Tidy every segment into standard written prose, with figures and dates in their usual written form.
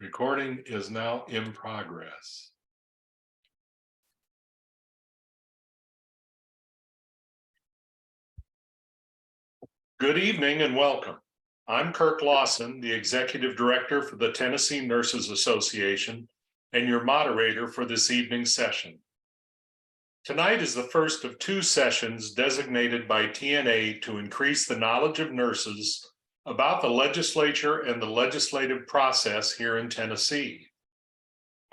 Recording is now in progress. Good evening and welcome. I'm Kirk Lawson, the Executive Director for the Tennessee Nurses Association and your moderator for this evening's session. Tonight is the first of two sessions designated by TNA to increase the knowledge of nurses about the legislature and the legislative process here in Tennessee.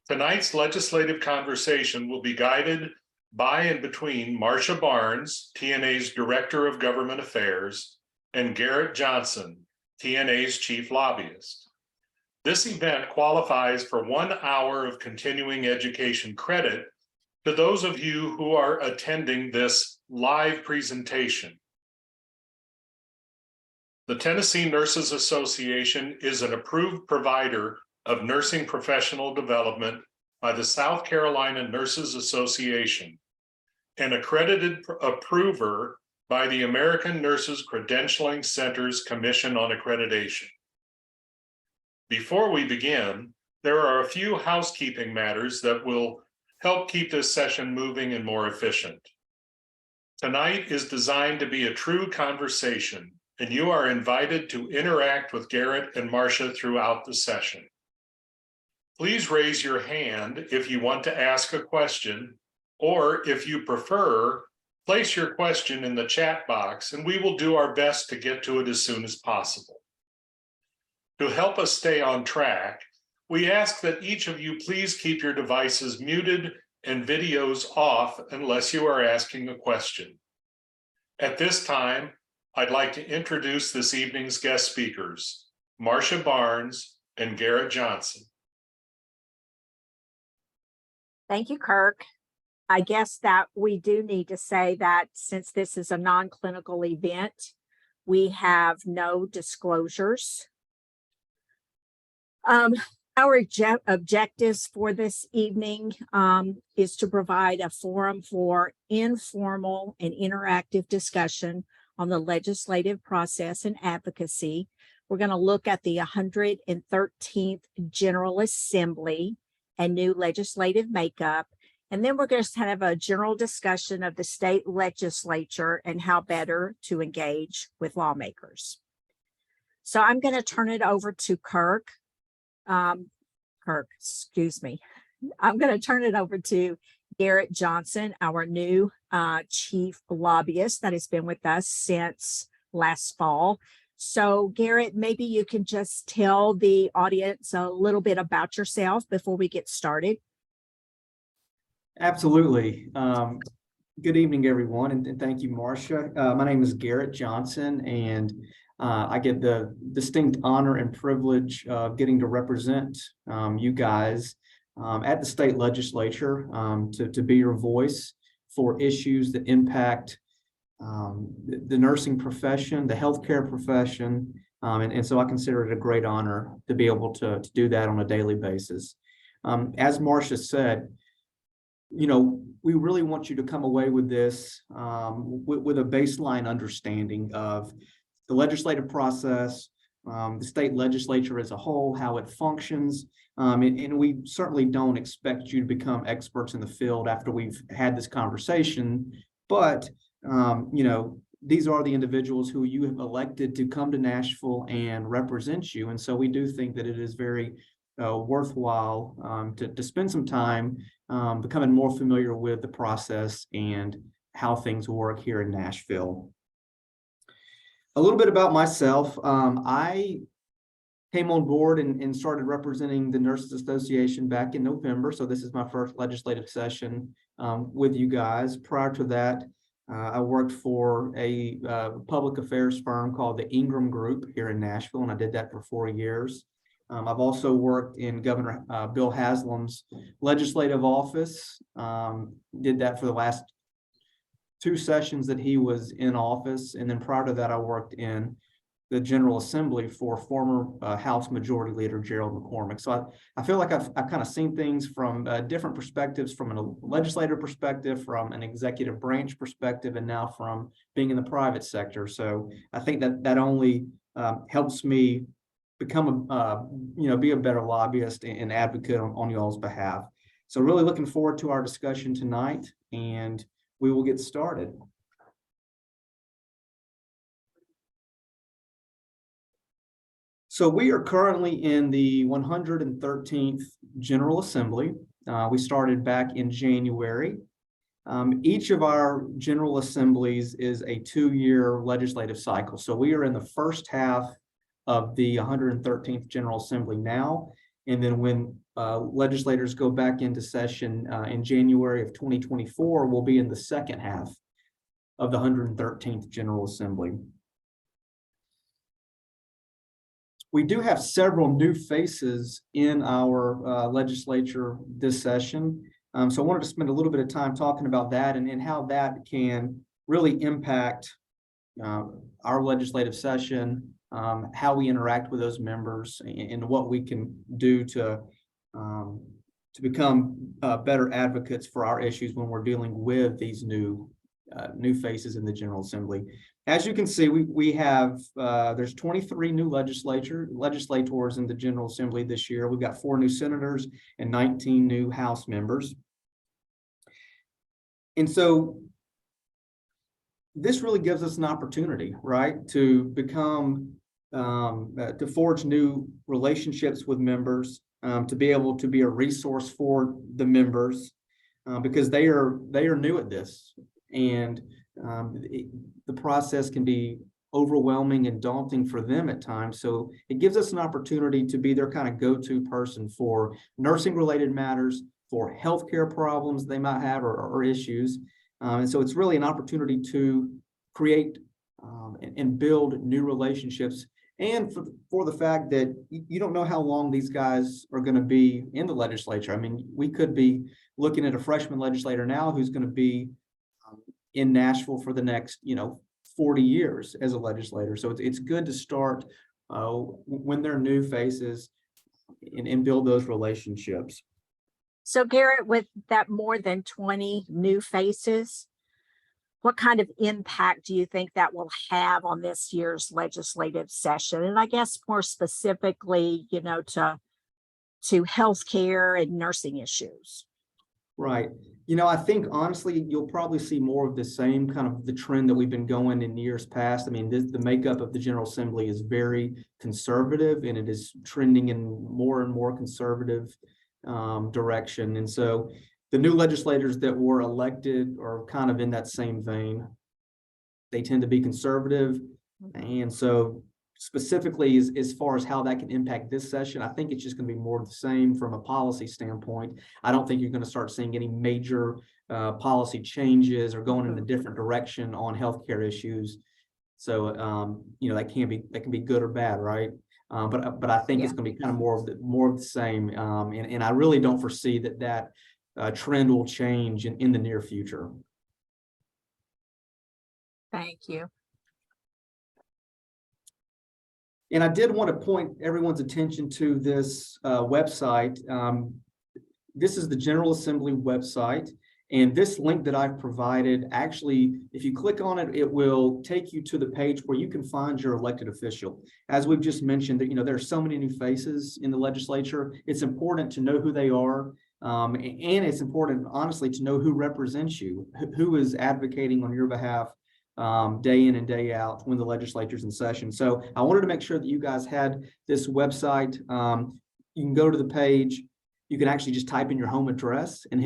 Tonight's legislative conversation will be guided by and between Marcia Barnes, TNA's Director of Government Affairs, and Garrett Johnson, TNA's Chief Lobbyist. This event qualifies for 1 hour of continuing education credit to those of you who are attending this live presentation. The Tennessee Nurses Association is an approved provider of nursing professional development by the South Carolina Nurses Association, an accredited approver by the American Nurses Credentialing Centers Commission on Accreditation. Before we begin, there are a few housekeeping matters that will help keep this session moving and more efficient. Tonight is designed to be a true conversation, and you are invited to interact with Garrett and Marcia throughout the session. Please raise your hand if you want to ask a question, or if you prefer, place your question in the chat box and we will do our best to get to it as soon as possible. To help us stay on track, we ask that each of you please keep your devices muted and videos off unless you are asking a question. At this time, I'd like to introduce this evening's guest speakers, Marcia Barnes and Garrett Johnson. Thank you, Kirk. I guess that we do need to say that since this is a non-clinical event, we have no disclosures. Our objectives for this evening is to provide a forum for informal and interactive discussion on the legislative process and advocacy. We're going to look at the 113th General Assembly and new legislative makeup. And then we're going to have a general discussion of the state legislature and how better to engage with lawmakers. So I'm going to turn it over to Kirk. I'm going to turn it over to Garrett Johnson, our new chief lobbyist that has been with us since last fall. So Garrett, maybe you can just tell the audience a little bit about yourself before we get started. Absolutely. Good evening, everyone, and thank you, Marcia. My name is Garrett Johnson, and I get the distinct honor and privilege of getting to represent you guys at the state legislature to be your voice for issues that impact the nursing profession, the healthcare profession, and so I consider it a great honor to be able to do that on a daily basis. As Marcia said, you know, we really want you to come away with this with a baseline understanding of the legislative process, the state legislature as a whole, how it functions, and we certainly don't expect you to become experts in the field after we've had this conversation, but you know, these are the individuals who you have elected to come to Nashville and represent you, and so we do think that it is very worthwhile to spend some time becoming more familiar with the process and how things work here in Nashville. A little bit about myself. I came on board and started representing the Nurses Association back in November, so this is my first legislative session with you guys. Prior to that, I worked for a public affairs firm called the Ingram Group here in Nashville, and I did that for 4 years. I've also worked in Governor Bill Haslam's legislative office, did that for the last 2 sessions that he was in office. And then prior to that, I worked in the General Assembly for former House Majority Leader Gerald McCormick. So I feel like I've kind of seen things from different perspectives, from a legislative perspective, from an executive branch perspective, and now from being in the private sector. So I think that only helps me become be a better lobbyist and advocate on y'all's behalf. So really looking forward to our discussion tonight, and we will get started. So we are currently in the 113th General Assembly. We started back in January. Each of our General Assemblies is a 2-year legislative cycle. So we are in the first half of the 113th General Assembly now. And then when legislators go back into session in January of 2024, we'll be in the second half of the 113th General Assembly. We do have several new faces in our legislature this session. So I wanted to spend a little bit of time talking about that and how that can really impact our legislative session, how we interact with those members, and what we can do to become better advocates for our issues when we're dealing with these new faces in the General Assembly. As you can see, we have there's 23 new legislators in the General Assembly this year. We've got 4 new senators and 19 new House members. And so this really gives us an opportunity, right, to become to forge new relationships with members, to be able to be a resource for the members, because they are new at this, and the process can be overwhelming and daunting for them at times. So it gives us an opportunity to be their kind of go-to person for nursing related matters, for healthcare problems they might have or issues. And so it's really an opportunity to create and build new relationships, and for the fact that you don't know how long these guys are going to be in the legislature. I mean, we could be looking at a freshman legislator now who's going to be in Nashville for the next 40 years as a legislator. So it's good to start when they're new faces and build those relationships. So Garrett, with that more than 20 new faces, what kind of impact do you think that will have on this year's legislative session? And I guess more specifically, to healthcare and nursing issues. Right. I think honestly, you'll probably see more of the same kind of the trend that we've been going in years past. I mean, the makeup of the General Assembly is very conservative, and it is trending in more and more conservative direction. And so the new legislators that were elected are kind of in that same vein. They tend to be conservative. And so specifically as far as how that can impact this session, I think it's just going to be more of the same from a policy standpoint. I don't think you're going to start seeing any major policy changes or going in a different direction on healthcare issues. So that can be good or bad, right? But I think it's going to be kind of more of the same, and I really don't foresee that trend will change in the near future. Thank you. And I did want to point everyone's attention to this website. This is the General Assembly website. And this link that I've provided, actually, if you click on it, it will take you to the page where you can find your elected official. As we've just mentioned, that there are so many new faces in the legislature. It's important to know who they are. And it's important, honestly, to know who represents you, who is advocating on your behalf day in and day out when the legislature's in session. So I wanted to make sure that you guys had this website. You can go to the page. You can actually just type in your home address and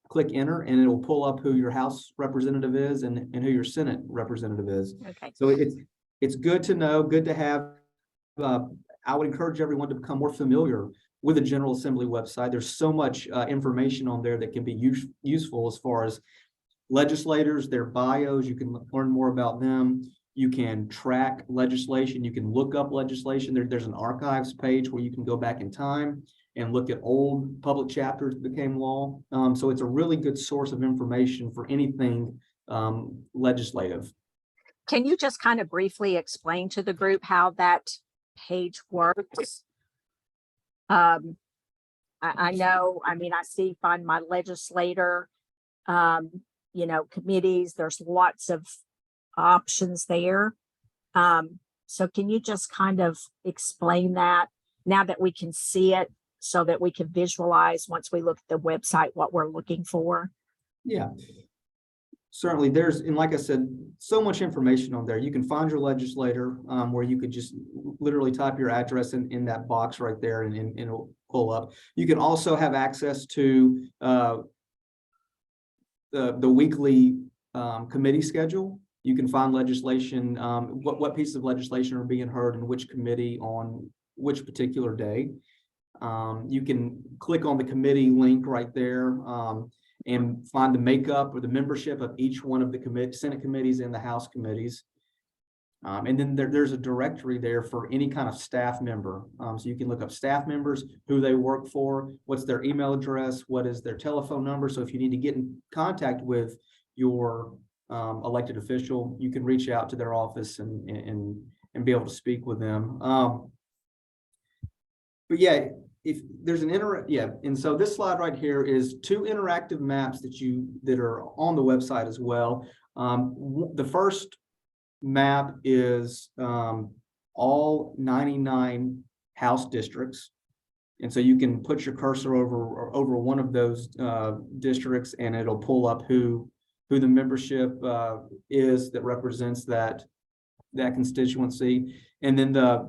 click enter, and it'll pull up who your House representative is and who your Senate representative is. Okay. So it's good to know, good to have. I would encourage everyone to become more familiar with the General Assembly website. There's so much information on there that can be useful as far as legislators, their bios. You can learn more about them. You can track legislation. You can look up legislation. There's an archives page where you can go back in time and look at old public chapters that became law. So it's a really good source of information for anything legislative. Can you just kind of briefly explain to the group how that page works? I know, I see Find My Legislator, committees, there's lots of options there. So can you just kind of explain that now that we can see it so that we can visualize once we look at the website what we're looking for? Yeah. Certainly, and like I said, so much information on there. You can find your legislator, where you could just literally type your address in that box right there and it'll pull up. You can also have access to the weekly committee schedule. You can find legislation, what pieces of legislation are being heard in which committee on which particular day. You can click on the committee link right there. And find the makeup or the membership of each one of the Senate committees and the House committees. And then there's a directory there for any kind of staff member. So you can look up staff members, who they work for, what's their email address, what is their telephone number. So if you need to get in contact with your elected official, you can reach out to their office and be able to speak with them. But yeah, if there's and so this slide right here is 2 interactive maps that are on the website as well. The first map is all 99 House districts, and so you can put your cursor over one of those districts, and it'll pull up who the membership is that represents that constituency. And then the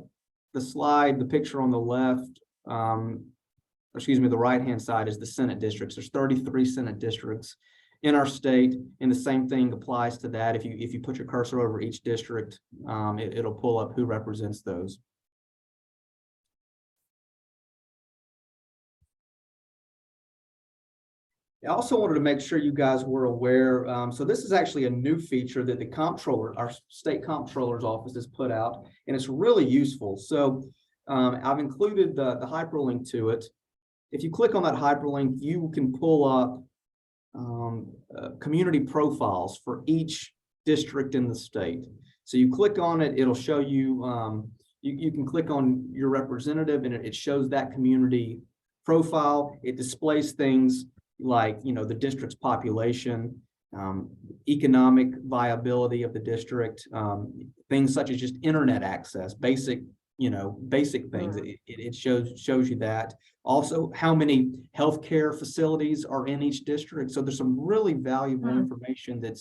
picture on the left, the right-hand side is the Senate districts. There's 33 Senate districts in our state, and the same thing applies to that. If you put your cursor over each district, it'll pull up who represents those. I also wanted to make sure you guys were aware. So this is actually a new feature that the comptroller, our state comptroller's office, has put out, and it's really useful. So I've included the hyperlink to it. If you click on that hyperlink, you can pull up community profiles for each district in the state. So you click on it, it'll show you, you can click on your representative and it shows that community profile. It displays things like, the district's population, economic viability of the district, things such as just internet access, basic things. It shows you that. Also, how many healthcare facilities are in each district. So there's some really valuable information that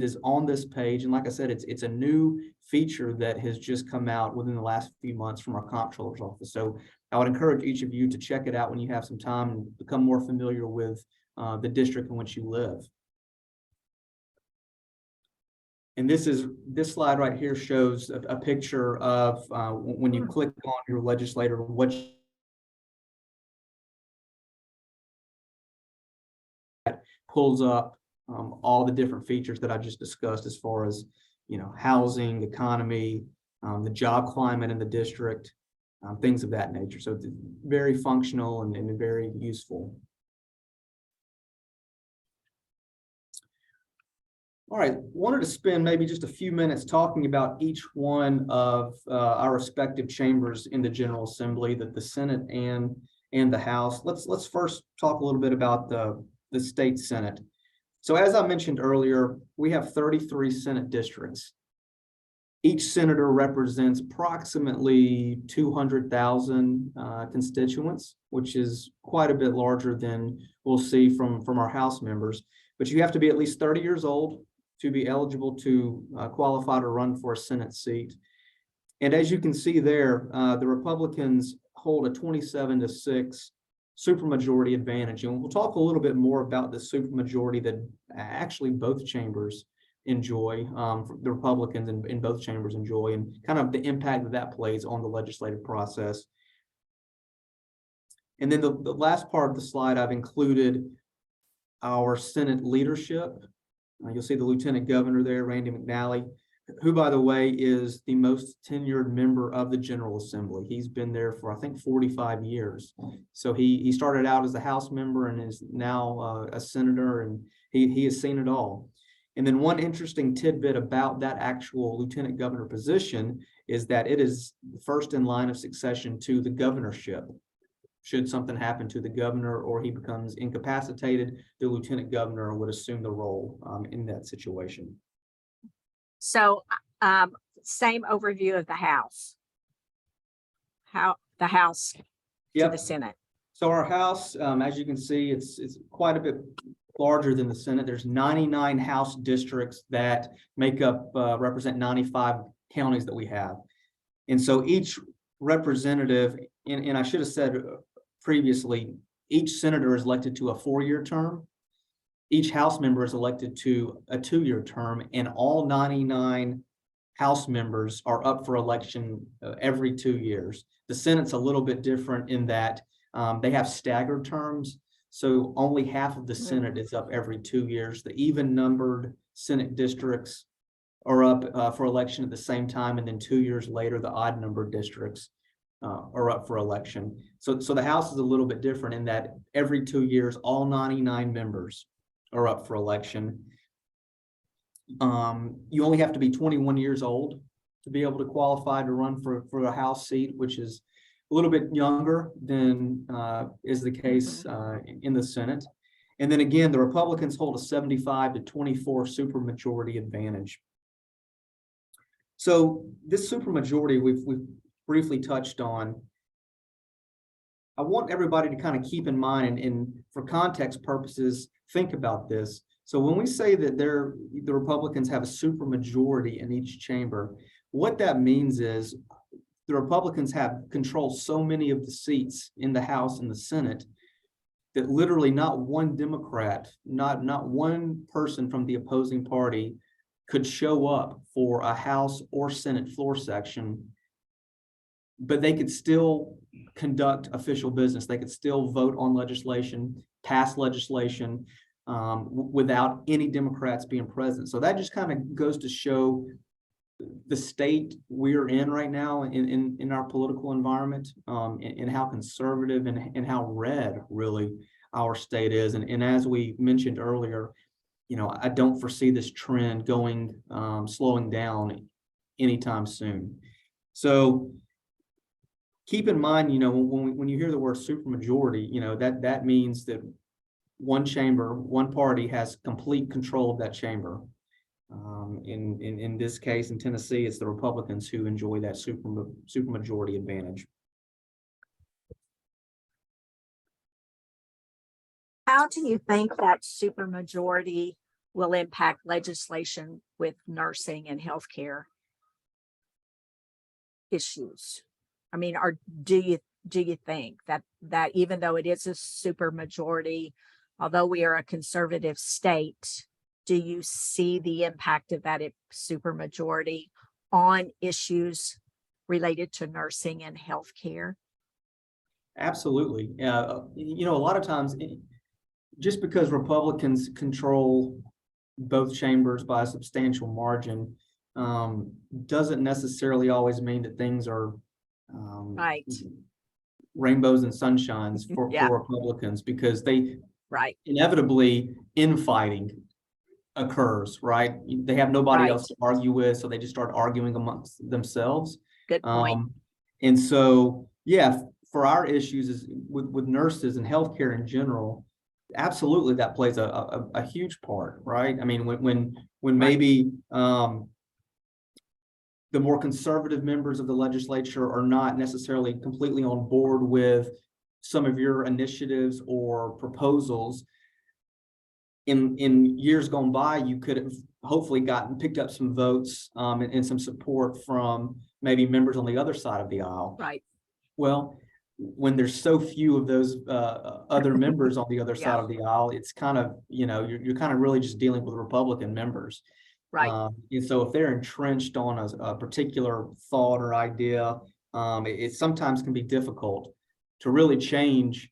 is on this page. And like I said, it's a new feature that has just come out within the last few months from our comptroller's office. So I would encourage each of you to check it out when you have some time and become more familiar with the district in which you live. And this slide right here shows a picture of when you click on your legislator, what pulls up all the different features that I just discussed as far as, housing, economy, the job climate in the district, things of that nature. So it's very functional and very useful. All right, wanted to spend maybe just a few minutes talking about each one of our respective chambers in the General Assembly, the Senate and the House. Let's first talk a little bit about the state Senate. So as I mentioned earlier, we have 33 Senate districts. Each senator represents approximately 200,000 constituents, which is quite a bit larger than we'll see from our House members. But you have to be at least 30 years old to be eligible to qualify to run for a Senate seat. And as you can see there, the Republicans hold a 27-6 supermajority advantage. And we'll talk a little bit more about the supermajority that actually both chambers enjoy, the Republicans in both chambers enjoy, and kind of the impact that plays on the legislative process. And then the last part of the slide, I've included our Senate leadership. You'll see the Lieutenant Governor there, Randy McNally, who, by the way, is the most tenured member of the General Assembly. He's been there for, I think, 45 years. So he started out as a House member and is now a senator, and he has seen it all. And then one interesting tidbit about that actual Lieutenant Governor position is that it is the first in line of succession to the governorship. Should something happen to the governor or he becomes incapacitated, the lieutenant governor would assume the role in that situation. So same overview of the House. How the House to Yep. the Senate. So our House, as you can see, it's quite a bit larger than the Senate. There's 99 House districts that make up, represent 95 counties that we have. And so each representative, and I should have said previously, each senator is elected to a 4-year term. Each House member is elected to a 2-year term, and all 99 House members are up for election every 2 years. The Senate's a little bit different in that they have staggered terms. So only half of the Senate is up every 2 years. The even numbered Senate districts are up for election at the same time. And then 2 years later, the odd numbered districts are up for election. So the House is a little bit different in that every 2 years, all 99 members are up for election. You only have to be 21 years old to be able to qualify to run for a House seat, which is a little bit younger than is the case in the Senate. And then again, the Republicans hold a 75-24 supermajority advantage. So this supermajority we've briefly touched on. I want everybody to kind of keep in mind, and for context purposes, think about this. So when we say that the Republicans have a supermajority in each chamber, what that means is the Republicans have controlled so many of the seats in the House and the Senate that literally not one Democrat, not one person from the opposing party could show up for a House or Senate floor section, but they could still conduct official business. They could still vote on legislation, pass legislation without any Democrats being present. So that just kind of goes to show the state we're in right now in our political environment, and how conservative and how red really our state is. And as we mentioned earlier, I don't foresee this trend slowing down anytime soon. So keep in mind, when you hear the word supermajority, that means that one chamber, one party has complete control of that chamber. In this case, in Tennessee, it's the Republicans who enjoy that supermajority advantage. How do you think that supermajority will impact legislation with nursing and healthcare issues? I mean, or do you think that even though it is a supermajority, although we are a conservative state, do you see the impact of that supermajority on issues related to nursing and healthcare? Absolutely. A lot of times, just because Republicans control both chambers by a substantial margin, doesn't necessarily always mean that things are Right. rainbows and sunshines for Republicans, because inevitably infighting occurs, right? They have nobody else to argue with, so they just start arguing amongst themselves. Good point. And so, for our issues is with nurses and healthcare in general, absolutely that plays a huge part, right? I mean, when maybe the more conservative members of the legislature are not necessarily completely on board with some of your initiatives or proposals, in years gone by, you could have hopefully picked up some votes and some support from maybe members on the other side of the aisle. Right. Well, when there's so few of those other members on the other side of the aisle, it's kind of, you're kind of really just dealing with Republican members. Right. And so if they're entrenched on a particular thought or idea, it sometimes can be difficult to really change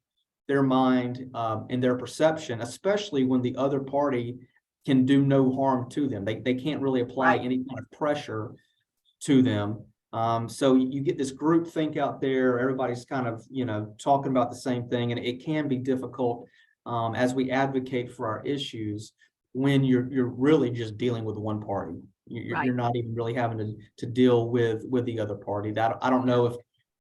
their mind and their perception, especially when the other party can do no harm to them. They can't really apply any kind of pressure to them. So you get this group think out there, everybody's kind of, talking about the same thing, and it can be difficult as we advocate for our issues when you're really just dealing with one party. You're not even really having to deal with the other party. That I don't know if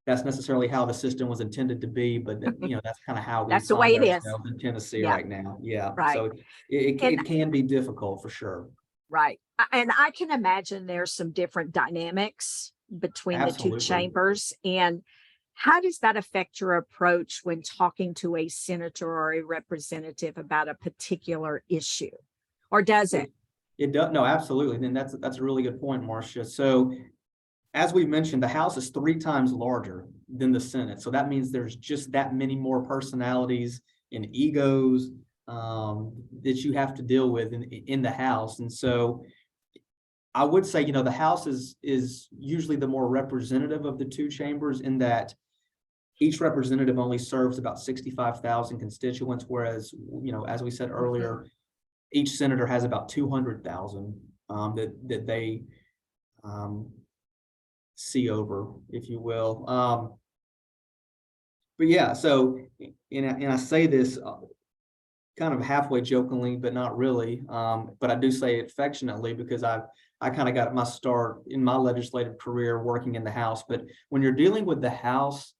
that's necessarily how the system was intended to be, but that's kind of how that's the way it is in Tennessee right now. Yeah. Right. So it can be difficult for sure. Right. And I can imagine there's some different dynamics between the two Absolutely. chambers. And how does that affect your approach when talking to a senator or a representative about a particular issue? Or does it? It does, no, absolutely. And that's a really good point, Marcia. So as we mentioned, the House is 3 times larger than the Senate. So that means there's just that many more personalities and egos that you have to deal with in the House. And so I would say, the House is usually the more representative of the 2 chambers in that each representative only serves about 65,000 constituents, whereas, as we said earlier, each senator has about 200,000 that they see over, if you will. But yeah, so, and I say this kind of halfway jokingly, but not really. But I do say it affectionately because I kind of got my start in my legislative career working in the House. But when you're dealing with the House,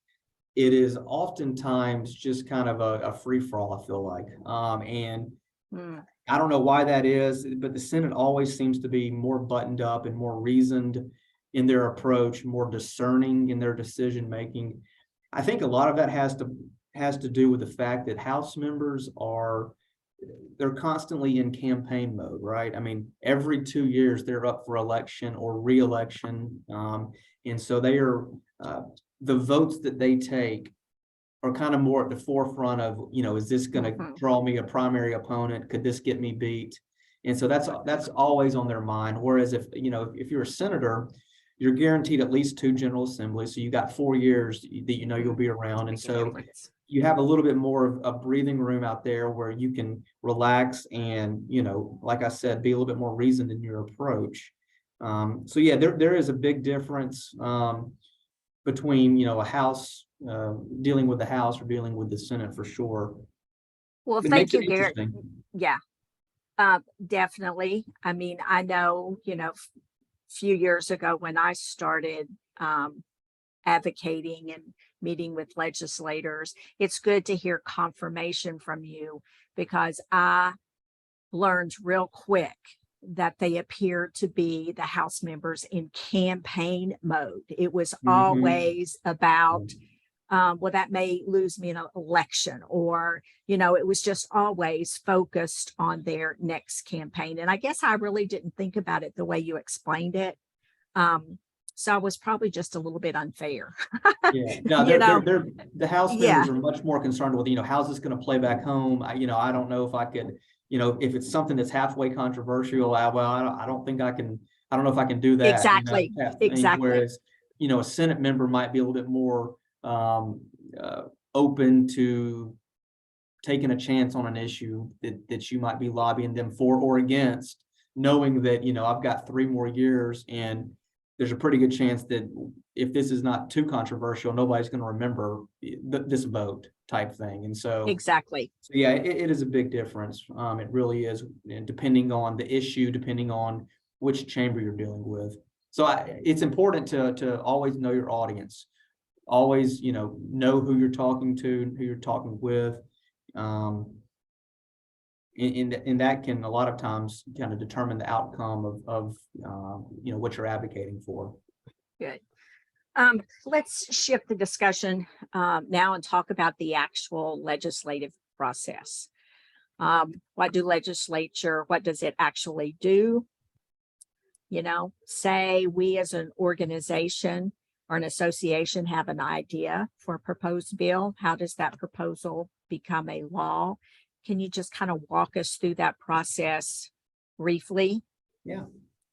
it is oftentimes just kind of a free for all, I feel like. And I don't know why that is, but the Senate always seems to be more buttoned up and more reasoned in their approach, more discerning in their decision making. I think a lot of that has to do with the fact that House members they're constantly in campaign mode, right? I mean, every 2 years they're up for election or re-election. And so they are, the votes that they take are kind of more at the forefront of, is this going to draw me a primary opponent? Could this get me beat? And so that's always on their mind. Whereas if you're a senator, you're guaranteed at least 2 general assemblies. So you got 4 years that you'll be around. And so you have a little bit more of breathing room out there where you can relax and, like I said, be a little bit more reasoned in your approach. So yeah, there is a big difference between, a House, dealing with the House or dealing with the Senate for sure. Well, It thank makes it you, Garrett. interesting. Yeah, definitely. I mean, I know, few years ago when I started advocating and meeting with legislators, it's good to hear confirmation from you because I learned real quick that they appear to be the House members in campaign mode. It was always about, well, that may lose me an election, or, it was just always focused on their next campaign. And I guess I really didn't think about it the way you explained it. So I was probably just a little bit unfair. Yeah, no, the House members are much more concerned with, how's this going to play back home? I don't know if I could, if it's something that's halfway controversial, I don't think I can, I don't know if I can do that. Exactly. Exactly. Whereas, a Senate member might be a little bit more open to taking a chance on an issue that you might be lobbying them for or against, knowing that, I've got 3 more years and there's a pretty good chance that if this is not too controversial, nobody's going to remember this vote type thing. And so, exactly. So yeah, it is a big difference. It really is, and depending on the issue, depending on which chamber you're dealing with. So it's important to always know your audience. Always, know who you're talking to, who you're talking with. And that can a lot of times kind of determine the outcome of what you're advocating for. Good. Let's shift the discussion now and talk about the actual legislative process. What does it actually do? Say we as an organization or an association have an idea for a proposed bill. How does that proposal become a law? Can you just kind of walk us through that process briefly? Yeah,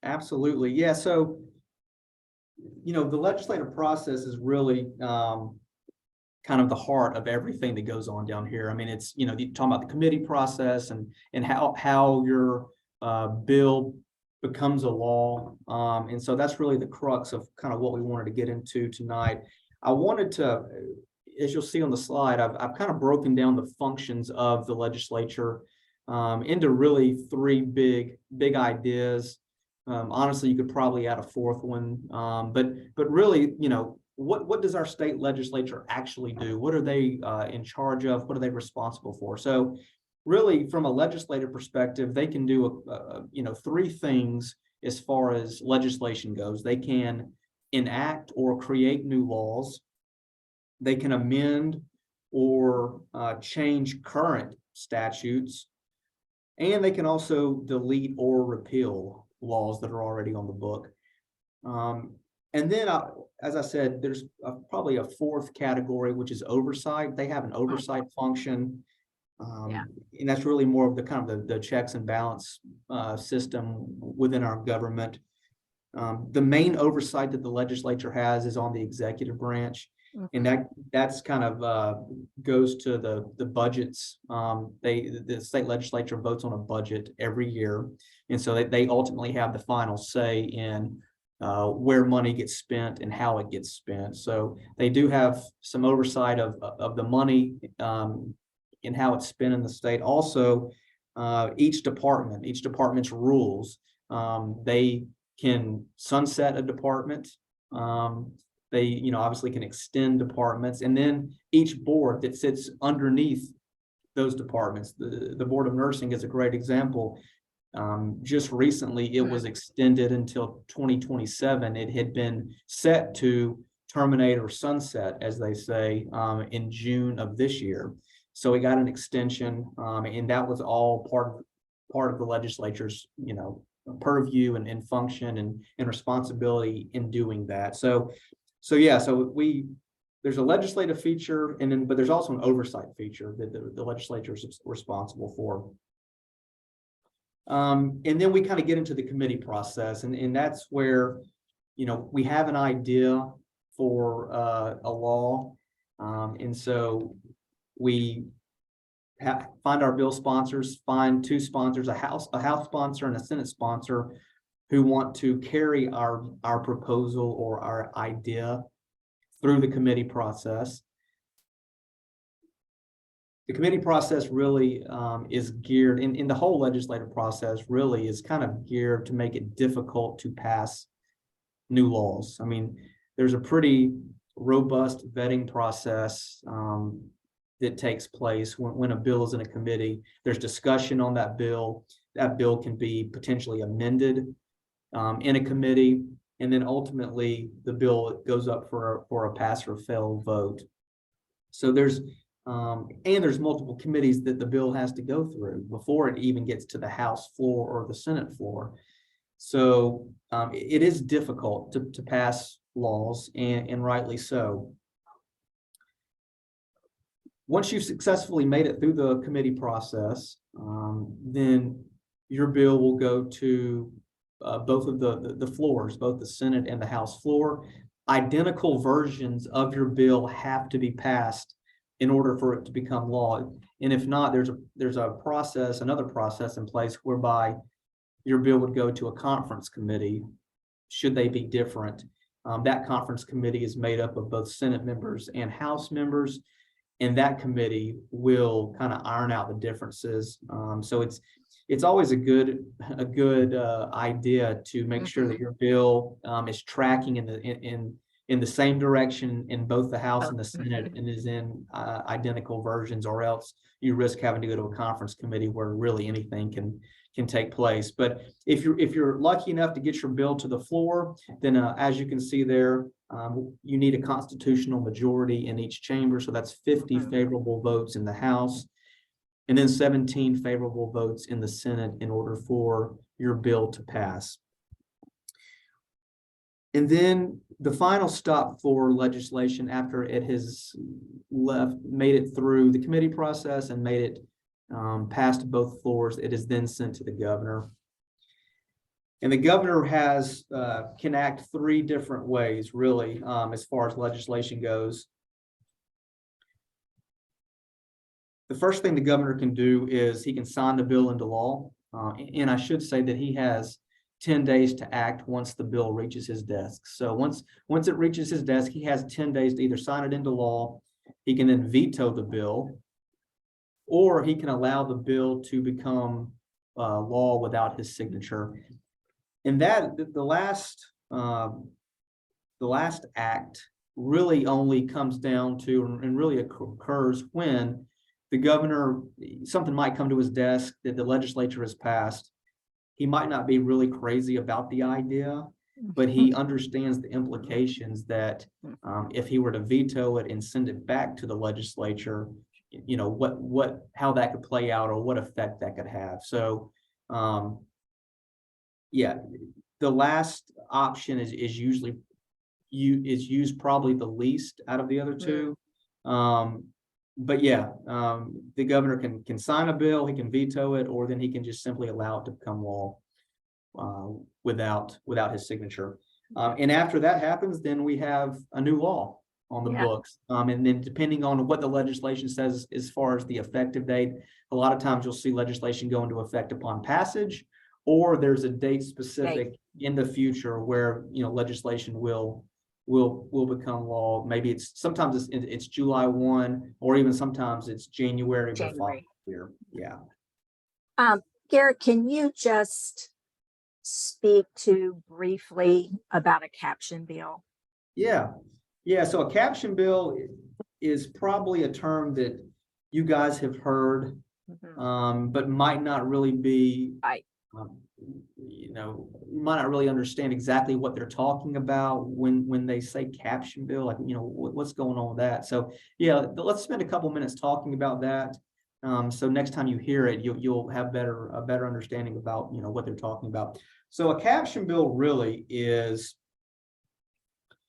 absolutely. Yeah. So, the legislative process is really kind of the heart of everything that goes on down here. I mean, it's, you're talking about the committee process and how your bill becomes a law. And so that's really the crux of kind of what we wanted to get into tonight. I wanted to, as you'll see on the slide, I've kind of broken down the functions of the legislature into really 3 big ideas. Honestly, you could probably add a 4th one, but really, what does our state legislature actually do? What are they in charge of? What are they responsible for? So really, from a legislative perspective, they can do three things as far as legislation goes. They can enact or create new laws. They can amend or change current statutes, and they can also delete or repeal laws that are already on the book. And then, as I said, there's probably a fourth category, which is oversight. They have an oversight function. Yeah. And that's really more of the kind of the checks and balance system within our government. The main oversight that the legislature has is on the executive branch. And that's kind of goes to the budgets. The state legislature votes on a budget every year. And so they ultimately have the final say in where money gets spent and how it gets spent. So they do have some oversight of the money and how it's spent in the state. Also, each department's rules, they can sunset a department. They, obviously can extend departments, and then each board that sits underneath those departments, the Board of Nursing is a great example. Just recently, it was extended until 2027. It had been set to terminate or sunset, as they say, in June of this year. So we got an extension, and that was all part of the legislature's, purview and function and responsibility in doing that. So there's a legislative feature, but there's also an oversight feature that the legislature is responsible for. And then we kind of get into the committee process, and that's where, we have an idea for a law, and so we find our bill sponsors, find two sponsors, a House sponsor and a Senate sponsor, who want to carry our proposal or our idea through the committee process. The committee process really is geared, in the whole legislative process really is kind of geared to make it difficult to pass new laws. I mean, there's a pretty robust vetting process that takes place when a bill is in a committee. There's discussion on that bill. That bill can be potentially amended in a committee, and then ultimately the bill goes up for a pass or fail vote. So there's multiple committees that the bill has to go through before it even gets to the House floor or the Senate floor. So it is difficult to pass laws, and rightly so. Once you've successfully made it through the committee process, then your bill will go to both of the floors, both the Senate and the House floor. Identical versions of your bill have to be passed in order for it to become law. And if not, there's another process in place whereby your bill would go to a conference committee, should they be different. That conference committee is made up of both Senate members and House members, and that committee will kind of iron out the differences. So it's always a good idea to make sure that your bill is tracking in the same direction in both the House and the Senate, and is in identical versions, or else you risk having to go to a conference committee where really anything can take place. But if you're lucky enough to get your bill to the floor, then as you can see there, you need a constitutional majority in each chamber. So that's 50 favorable votes in the House, and then 17 favorable votes in the Senate in order for your bill to pass. And then the final stop for legislation, after it has made it through the committee process and made it past both floors, it is then sent to the governor. And the governor can act three different ways, really, as far as legislation goes. The first thing the governor can do is he can sign the bill into law. And I should say that he has 10 days to act once the bill reaches his desk. So once it reaches his desk, he has 10 days to either sign it into law, he can then veto the bill, or he can allow the bill to become law without his signature. And that the last act really only comes down to, and really occurs when the governor, something might come to his desk that the legislature has passed. He might not be really crazy about the idea, but he understands the implications that if he were to veto it and send it back to the legislature, you know, how that could play out or what effect that could have. So, yeah, the last option is usually used probably the least out of the other two. But yeah, the governor can sign a bill, he can veto it, or then he can just simply allow it to become law without his signature. And after that happens, then we have a new law on the books. And then depending on what the legislation says as far as the effective date, a lot of times you'll see legislation go into effect upon passage, or there's a date specific in the future where, you know, legislation will become law. Maybe sometimes it's July 1, or even sometimes it's January. Year. Yeah. Garrett, can you just speak to briefly about a caption bill? Yeah. So a caption bill is probably a term that you guys have heard, but might not really be, you know, might not really understand exactly what they're talking about when they say caption bill, like, you know, what's going on with that. So yeah, let's spend a couple minutes talking about that. So next time you hear it, you'll have a better understanding about, you know, what they're talking about. So a caption bill really is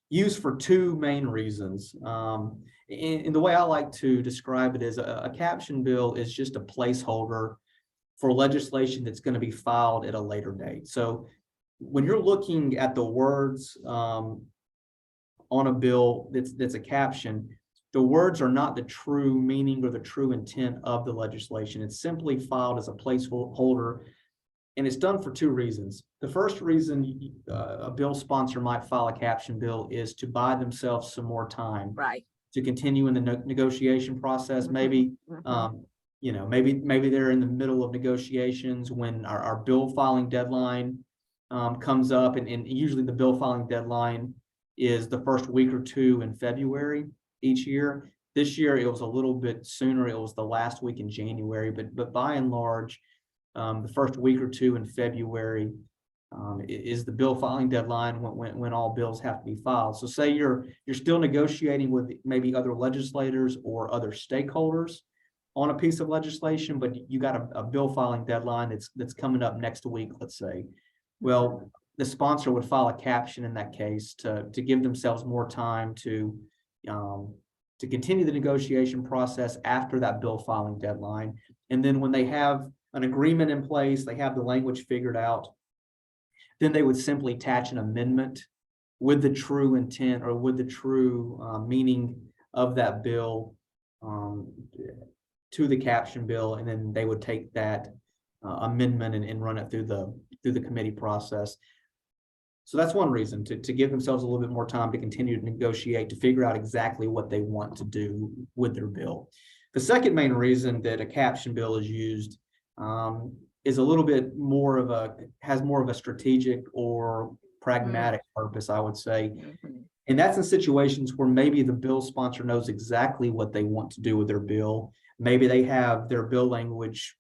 used for two main reasons. And the way I like to describe it is a caption bill is just a placeholder for legislation that's going to be filed at a later date. So when you're looking at the words on a bill that's a caption, the words are not the true meaning or the true intent of the legislation. It's simply filed as a placeholder, and it's done for two reasons. The first reason a bill sponsor might file a caption bill is to buy themselves some more time, to continue in the negotiation process. Maybe you know, maybe they're in the middle of negotiations when our bill filing deadline comes up, and usually the bill filing deadline is the first week or two in February each year. This year it was a little bit sooner. It was the last week in January, but by and large, the first week or two in February is the bill filing deadline when all bills have to be filed. So say you're still negotiating with maybe other legislators or other stakeholders on a piece of legislation, but you got a bill filing deadline that's coming up next week, let's say. Well, the sponsor would file a caption in that case to give themselves more time to continue the negotiation process after that bill filing deadline. And then when they have an agreement in place, they have the language figured out, then they would simply attach an amendment with the true intent or with the true meaning of that bill to the caption bill, and then they would take that amendment and run it through the committee process. So that's one reason, to give themselves a little bit more time to continue to negotiate, to figure out exactly what they want to do with their bill. The second main reason that a caption bill is used is a little bit has more of a strategic or pragmatic purpose, I would say. And that's in situations where maybe the bill sponsor knows exactly what they want to do with their bill. Maybe they have their bill language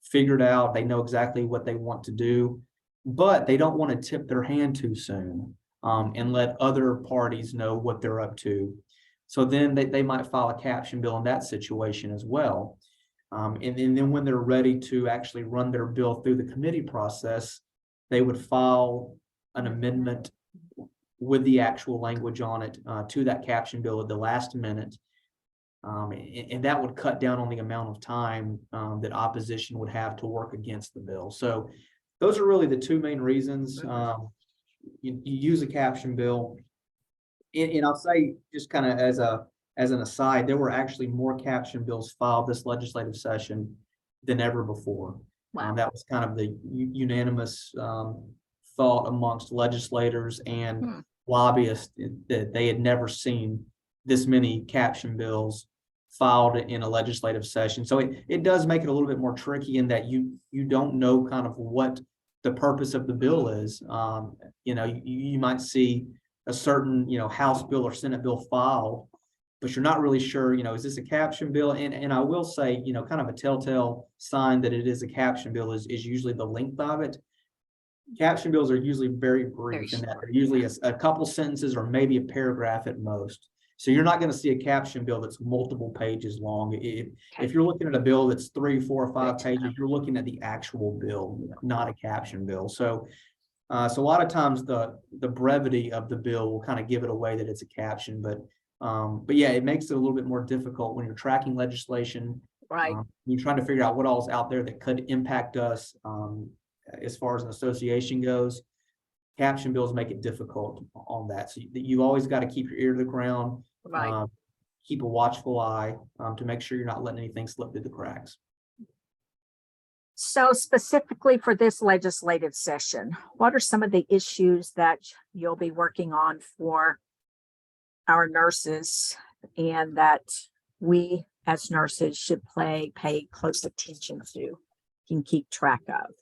figured out. They know exactly what they want to do, but they don't want to tip their hand too soon and let other parties know what they're up to. So then they might file a caption bill in that situation as well. And then when they're ready to actually run their bill through the committee process, they would file an amendment with the actual language on it to that caption bill at the last minute. And that would cut down on the amount of time that opposition would have to work against the bill. So those are really the two main reasons you use a caption bill. And I'll say, just kind of as an aside, there were actually more caption bills filed this legislative session than ever before. Wow. That was kind of the unanimous thought amongst legislators and lobbyists that they had never seen this many caption bills filed in a legislative session. So it does make it a little bit more tricky in that you don't know kind of what the purpose of the bill is. You know, you might see a certain, House bill or Senate bill filed, but you're not really sure, is this a caption bill? And I will say, kind of a telltale sign that it is a caption bill is usually the length of it. Caption bills are usually very brief, and that short, they're usually a couple sentences or maybe a paragraph at most. So you're not going to see a caption bill that's multiple pages long. If you're looking at a bill that's 3, 4, or 5 pages, you're looking at the actual bill, not a caption bill. So a lot of times the brevity of the bill will kind of give it away that it's a caption, but yeah, it makes it a little bit more difficult when you're tracking legislation. Right. You're trying to figure out what all is out there that could impact us as far as an association goes. Caption bills make it difficult on that. So you always got to keep your ear to the ground, Right. keep a watchful eye to make sure you're not letting anything slip through the cracks. So specifically for this legislative session, what are some of the issues that you'll be working on for our nurses and that we as nurses should pay close attention to and keep track of?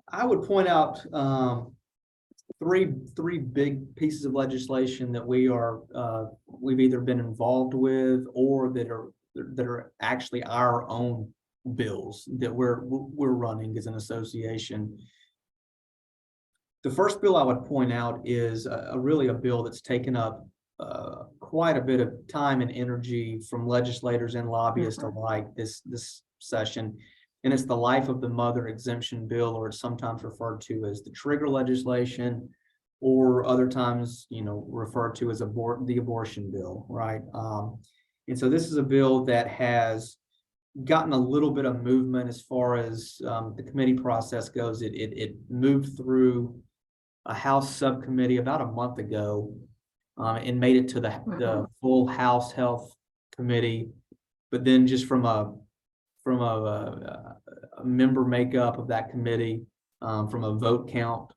I would point out three big pieces of legislation that we've either been involved with or that are actually our own bills that we're running as an association. The first bill I would point out is really a bill that's taken up quite a bit of time and energy from legislators and lobbyists alike this session. And it's the Life of the Mother Exemption Bill, or it's sometimes referred to as the trigger legislation, or other times, referred to as the abortion bill, right? And so this is a bill that has gotten a little bit of movement as far as the committee process goes. It moved through a House subcommittee about a month ago and made it to the full House Health Committee, but then just from a member makeup of that committee, from a vote count,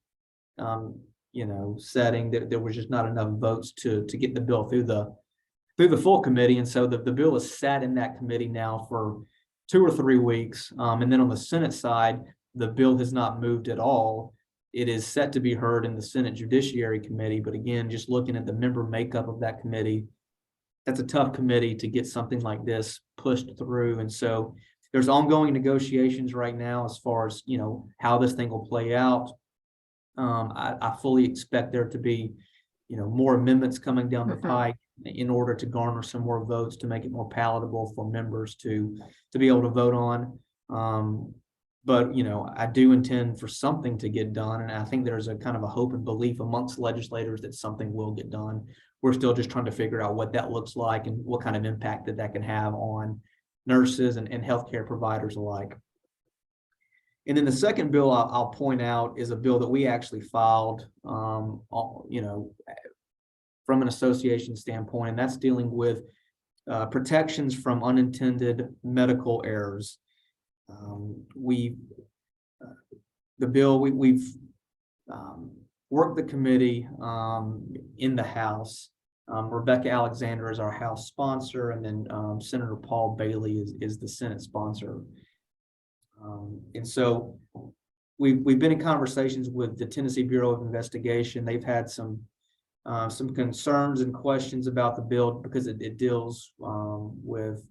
setting, that there was just not enough votes to get the bill through the full committee. And so the bill is sat in that committee now for 2 or 3 weeks. And then on the Senate side, the bill has not moved at all. It is set to be heard in the Senate Judiciary Committee. But again, just looking at the member makeup of that committee, that's a tough committee to get something like this pushed through. And so there's ongoing negotiations right now as far as, how this thing will play out. I fully expect there to be, more amendments coming down the pike in order to garner some more votes to make it more palatable for members to be able to vote on. But, I do intend for something to get done. And I think there's a kind of a hope and belief amongst legislators that something will get done. We're still just trying to figure out what that looks like and what kind of impact that can have on nurses and healthcare providers alike. And then the second bill I'll point out is a bill that we actually filed, from an association standpoint, and that's dealing with protections from unintended medical errors. We've worked the committee in the House. Rebecca Alexander is our House sponsor, and then Senator Paul Bailey is the Senate sponsor. And so we've been in conversations with the Tennessee Bureau of Investigation. They've had some concerns and questions about the bill because it deals with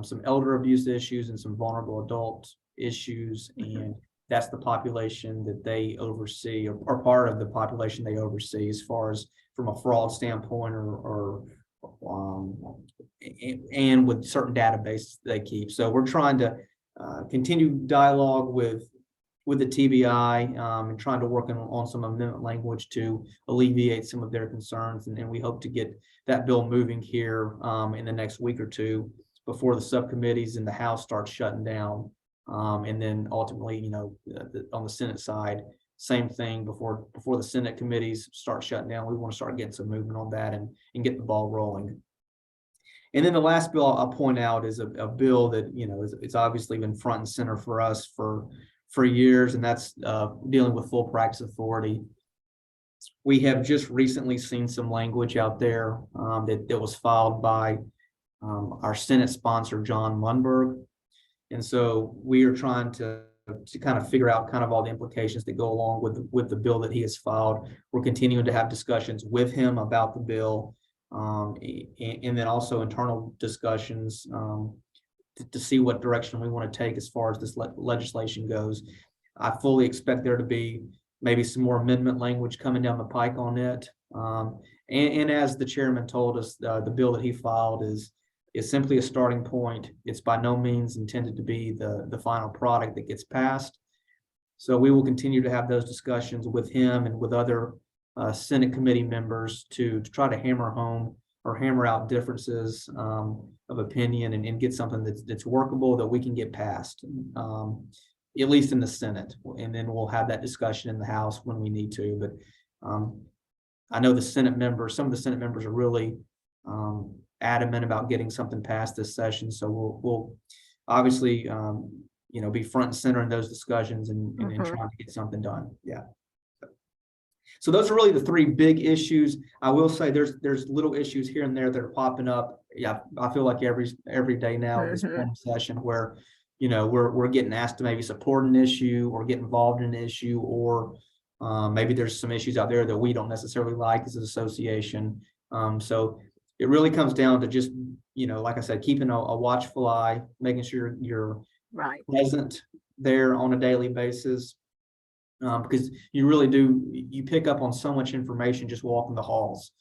some elder abuse issues and some vulnerable adult issues, and that's the population that they oversee, or part of the population they oversee, as far as from a fraud standpoint, and with certain databases they keep. So we're trying to continue dialogue with the TBI and trying to work on some amendment language to alleviate some of their concerns. And we hope to get that bill moving here in the next week or two before the subcommittees in the House start shutting down. And then ultimately, on the Senate side, same thing, before the Senate committees start shutting down, we want to start getting some movement on that and get the ball rolling. And then the last bill I'll point out is a bill that, it's obviously been front and center for us for years, and that's dealing with full practice authority. We have just recently seen some language out there that was filed by our Senate sponsor, John Lundberg. And so we are trying to kind of figure out kind of all the implications that go along with the bill that he has filed. We're continuing to have discussions with him about the bill. and then also internal discussions to see what direction we want to take as far as this legislation goes. I fully expect there to be maybe some more amendment language coming down the pike on it. And as the chairman told us, the bill that he filed is simply a starting point. It's by no means intended to be the final product that gets passed. So we will continue to have those discussions with him and with other Senate committee members to try to hammer home or hammer out differences of opinion and get something that's workable that we can get passed, at least in the Senate. And then we'll have that discussion in the House when we need to. But I know some of the Senate members are really adamant about getting something passed this session. So we'll obviously, be front and center in those discussions and trying to get something done. Yeah. So those are really the three big issues. I will say there's little issues here and there that are popping up. Yeah, I feel like every day now in this session where, we're getting asked to maybe support an issue or get involved in an issue, or maybe there's some issues out there that we don't necessarily like as an association. So it really comes down to just, like I said, keeping a watchful eye, making sure you're present there on a daily basis. Because you really you pick up on so much information just walking the halls.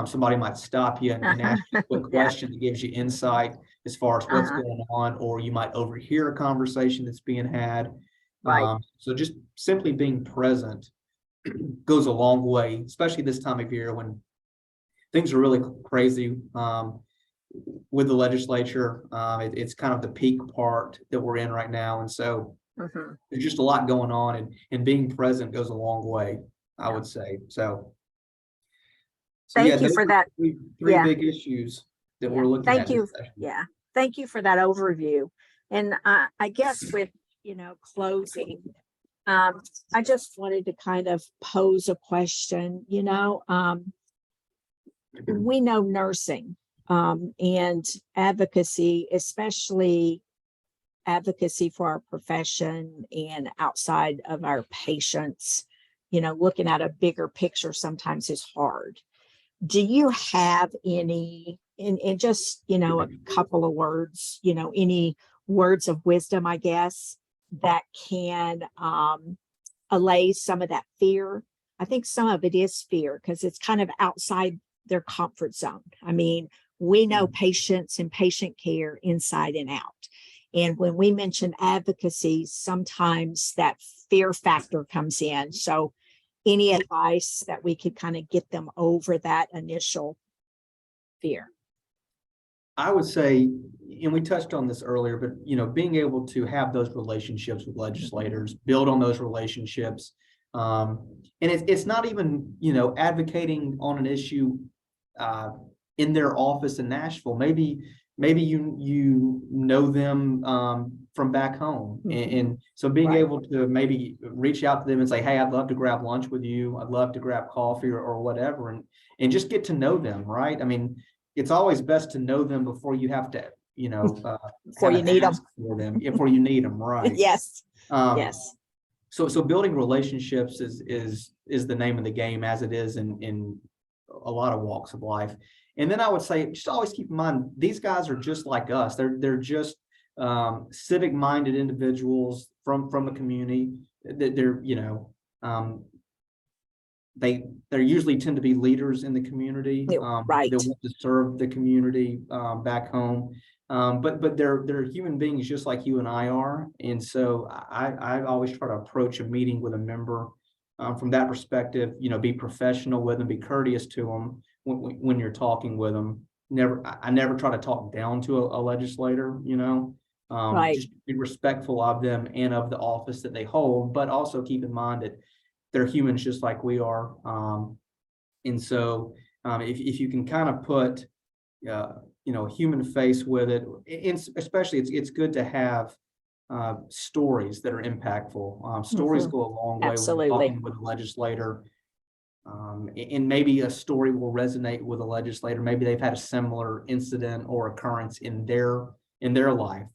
Somebody might stop you and ask you a quick question that gives you insight as far as what's going on, or you might overhear a conversation that's being had. So just simply being present goes a long way, especially this time of year when things are really crazy with the legislature. It's kind of the peak part that we're in right now. And so there's just a lot going on, and being present goes a long way, I would say. So thank you for that. Three big issues that we're looking at. Thank you. Yeah. Thank you for that overview. And I guess with, closing, I just wanted to kind of pose a question. We know nursing and advocacy, especially advocacy for our profession and outside of our patients, looking at a bigger picture sometimes is hard. Do you have any, in just, a couple of words, any words of wisdom, I guess, that can allay some of that fear? I think some of it is fear because it's kind of outside their comfort zone. I mean, we know patients and patient care inside and out. And when we mention advocacy, sometimes that fear factor comes in. So any advice that we could kind of get them over that initial fear? I would say, and we touched on this earlier, but, being able to have those relationships with legislators, build on those relationships. And it's not even, advocating on an issue in their office in Nashville. Maybe you know them from back home. And so being able to maybe reach out to them and say, hey, I'd love to grab lunch with you. I'd love to grab coffee or whatever, and just get to know them, right? I mean, it's always best to know them before you have to, before you need them. Before you need them, right? Yes. Yes. So building relationships is the name of the game, as it is in a lot of walks of life. And then I would say, just always keep in mind, these guys are just like us. They're just civic-minded individuals from the community. They're they usually tend to be leaders in the community. They want to serve the community back home. But they're human beings just like you and I are. And so I always try to approach a meeting with a member from that perspective. Be professional with them, be courteous to them when you're talking with them. I never try to talk down to a legislator, just be respectful of them and of the office that they hold, but also keep in mind that they're humans just like we are. And so if you can kind of put, a human face with it, and especially it's good to have stories that are impactful. Stories go a long way when talking with a legislator. And maybe a story will resonate with a legislator. Maybe they've had a similar incident or occurrence in their life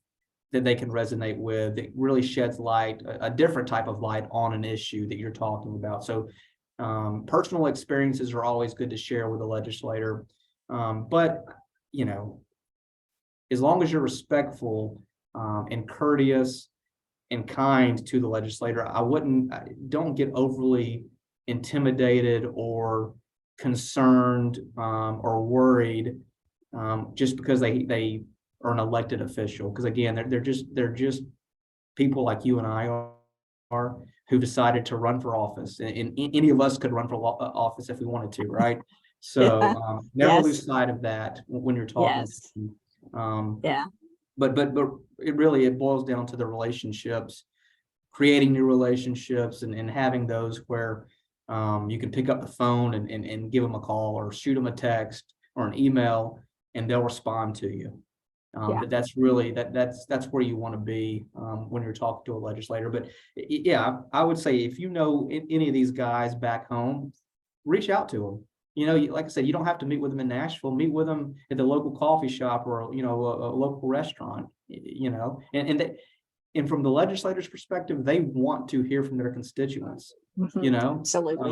that they can resonate with. It really sheds light, a different type of light on an issue that you're talking about. So personal experiences are always good to share with a legislator. But, you know, as long as you're respectful, and courteous and kind to the legislator, don't get overly intimidated or concerned, or worried, just because they are an elected official. Because again, they're just people like you and I are who decided to run for office, and any of us could run for office if we wanted to, right? So never Yes. lose sight of that when you're talking. Yes. Um, Yeah. but it boils down to the relationships, creating new relationships, and having those where you can pick up the phone and give them a call or shoot them a text or an email, and they'll respond to you. Yeah. That's really that's where you want to be when you're talking to a legislator. But yeah, I would say if you know any of these guys back home, reach out to them. You know, like I said, you don't have to meet with them in Nashville. Meet with them at the local coffee shop or, you know, a local restaurant. You know, and from the legislator's perspective, they want to hear from their constituents. Mhm. You know, Absolutely.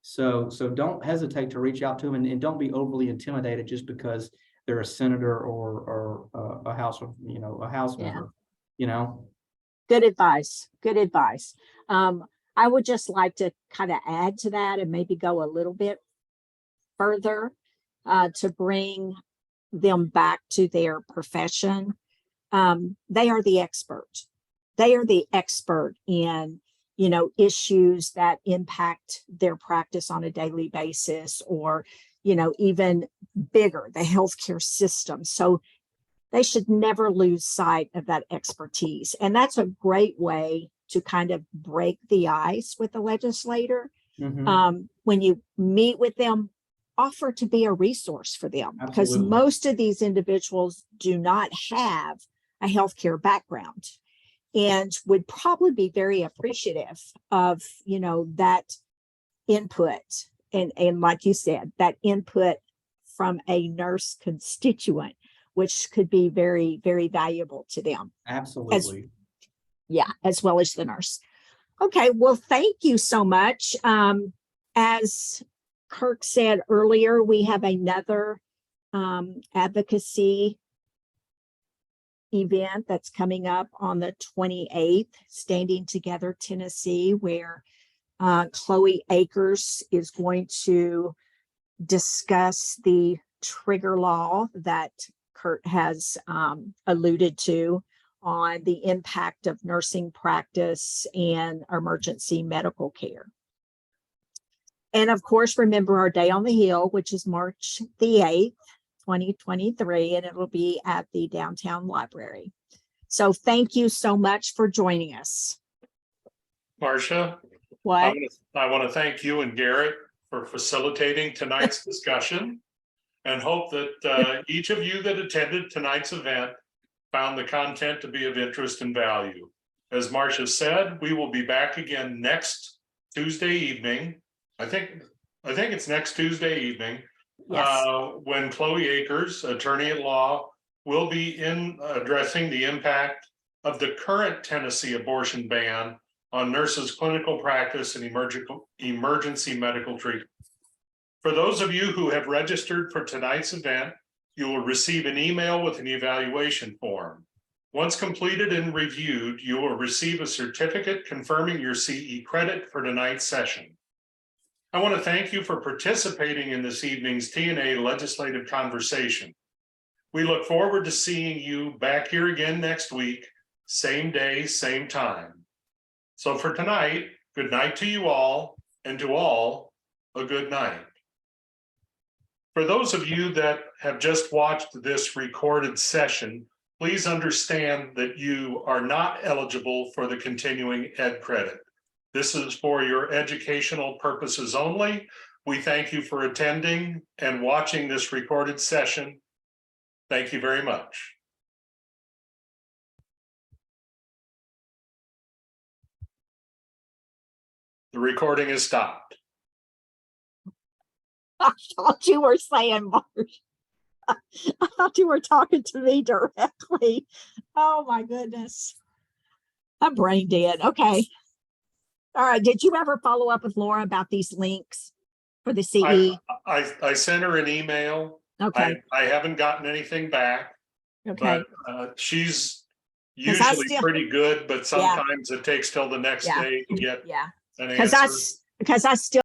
so don't hesitate to reach out to them, and don't be overly intimidated just because they're a senator or a house of, you know, a house Yeah. member. You know, Good advice. Good advice. I would just like to kind of add to that and maybe go a little bit further to bring them back to their profession. They are the expert. They are the expert in, you know, issues that impact their practice on a daily basis, or, you know, even bigger, the healthcare system. So they should never lose sight of that expertise. And that's a great way to kind of break the ice with the legislator. When you meet with them, offer to be a resource for them, because Absolutely. most of these individuals do not have a healthcare background and would probably be very appreciative of, you know, that input. And like you said, that input from a nurse constituent, which could be very, very valuable to them. Absolutely. As well as the nurse. Okay, well, thank you so much. As Kirk said earlier, we have another advocacy event that's coming up on the 28th, Standing Together Tennessee, where Chloe Akers is going to discuss the trigger law that Kurt has alluded to on the impact of nursing practice and emergency medical care. And of course, remember our Day on the Hill, which is March the 8th, 2023, and it will be at the downtown library. So thank you so much for joining us. Marcia, What? I want to thank you and Garrett for facilitating tonight's discussion, and hope that each of you that attended tonight's event found the content to be of interest and value. As Marcia said, we will be back again next Tuesday evening. I think it's next Tuesday evening. Yes. When Chloe Akers, attorney at law, will be addressing the impact of the current Tennessee abortion ban on nurses' clinical practice and emergency medical treatment. For those of you who have registered for tonight's event, you will receive an email with an evaluation form. Once completed and reviewed, you will receive a certificate confirming your CE credit for tonight's session. I want to thank you for participating in this evening's TNA legislative conversation. We look forward to seeing you back here again next week, same day, same time. So for tonight, good night to you all, and to all, a good night. For those of you that have just watched this recorded session, please understand that you are not eligible for the continuing ed credit. This is for your educational purposes only. We thank you for attending and watching this recorded session. Thank you very much. The recording is stopped. I thought you were saying, Marsh. I thought you were talking to me directly. Oh my goodness. I'm brain dead. Okay. All right. Did you ever follow up with Laura about these links for the CE? I sent her an email Okay, I haven't gotten anything back, okay. but she's 'Cause I usually still- pretty good, but sometimes it takes till the next Yeah. day to get Yeah, an because answer. because I still